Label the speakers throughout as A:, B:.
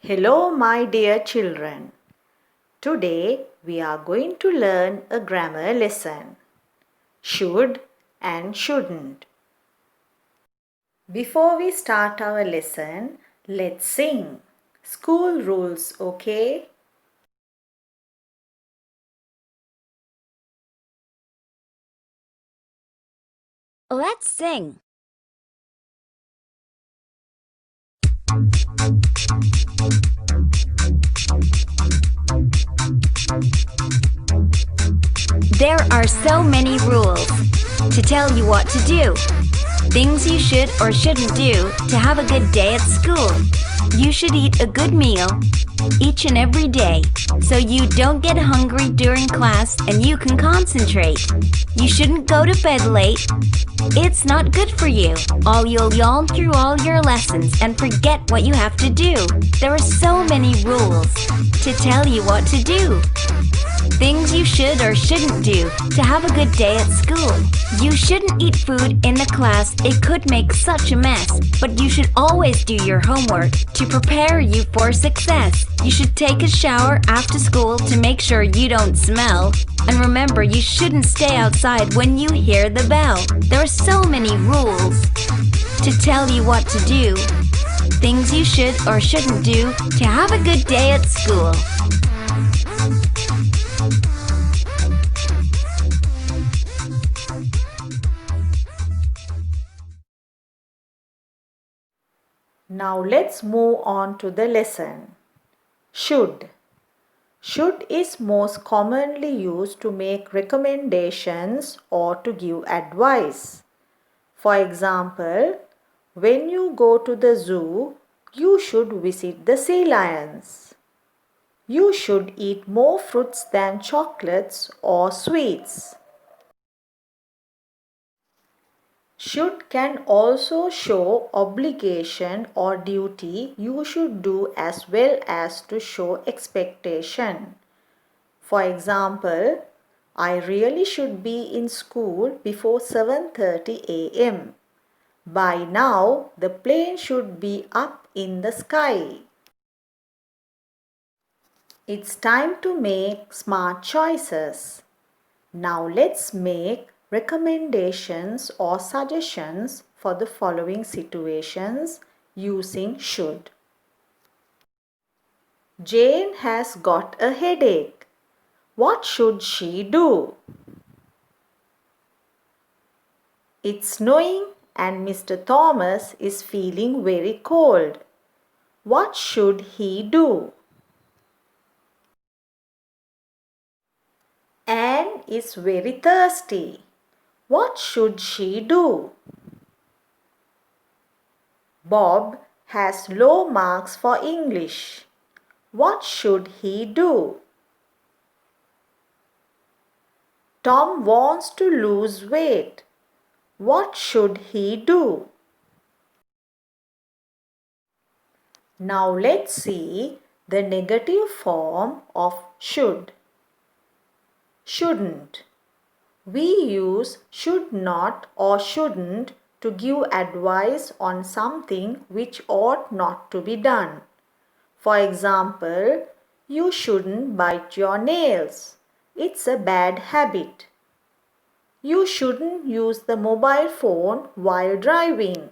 A: Hello, my dear children. Today we are going to learn a grammar lesson. Should and shouldn't. Before we start our lesson, let's sing. School rules, okay?
B: Let's sing. There are so many rules to tell you what to do. Things you should or shouldn't do to have a good day at school. You should eat a good meal each and every day so you don't get hungry during class and you can concentrate. You shouldn't go to bed late. It's not good for you. Or you'll yawn through all your lessons and forget what you have to do. There are so many rules to tell you what to do. Things you should or shouldn't do to have a good day at school. You shouldn't eat food in the class. It could make such a mess. But you should always do your homework to prepare you for success. You should take a shower after school to make sure you don't smell. And remember, you shouldn't stay outside when you hear the bell. There are so many rules to tell you what to do. Things you should or shouldn't do to have a good day at school.
A: Now let's move on to the lesson. Should. Should is most commonly used to make recommendations or to give advice. For example, when you go to the zoo, you should visit the sea lions. You should eat more fruits than chocolates or sweets. Should can also show obligation or duty you should do as well as to show expectation. For example, I really should be in school before 7:30 a.m. By now, the plane should be up in the sky. It's time to make smart choices. Now let's make recommendations or suggestions for the following situations using should. Jane has got a headache. What should she do? It's snowing and Mr. Thomas is feeling very cold. What should he do? Anne is very thirsty. What should she do? Bob has low marks for English. What should he do? Tom wants to lose weight. What should he do? Now let's see the negative form of should. Shouldn't. We use should not or shouldn't to give advice on something which ought not to be done. For example, you shouldn't bite your nails. It's a bad habit. You shouldn't use the mobile phone while driving.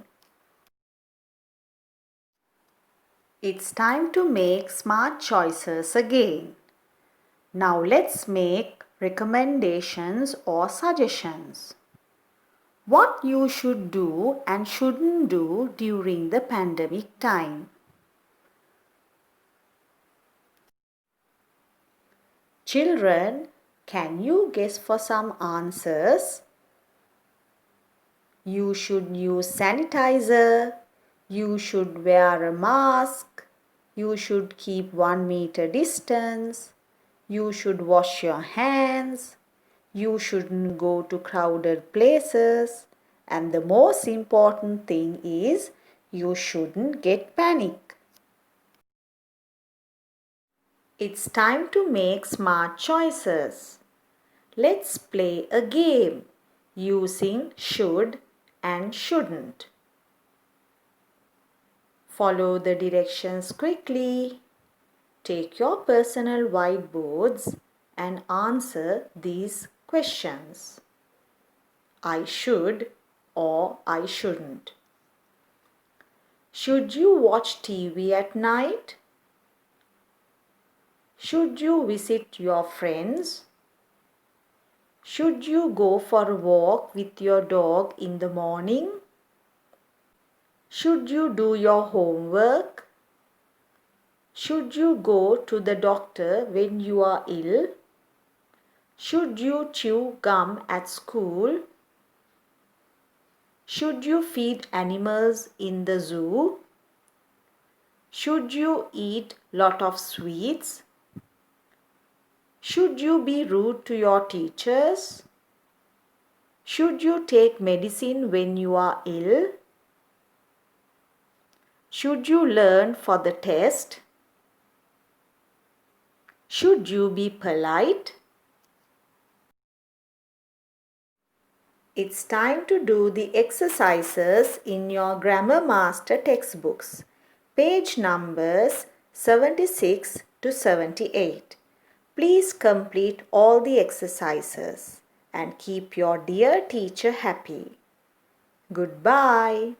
A: It's time to make smart choices again. Now let's make recommendations or suggestions. What you should do and shouldn't do during the pandemic time. Children, can you guess for some answers? You should use sanitizer. You should wear a mask. You should keep 1 meter distance. You should wash your hands. You shouldn't go to crowded places. And the most important thing is you shouldn't get panic. It's time to make smart choices. Let's play a game using should and shouldn't. Follow the directions quickly. Take your personal whiteboards and answer these questions. I should or I shouldn't. Should you watch TV at night? Should you visit your friends? Should you go for a walk with your dog in the morning? Should you do your homework? Should you go to the doctor when you are ill? Should you chew gum at school? Should you feed animals in the zoo? Should you eat lot of sweets? Should you be rude to your teachers? Should you take medicine when you are ill? Should you learn for the test? Should you be polite? It's time to do the exercises in your Grammar Master textbooks. Page numbers 76 to 78. Please complete all the exercises and keep your dear teacher happy. Goodbye.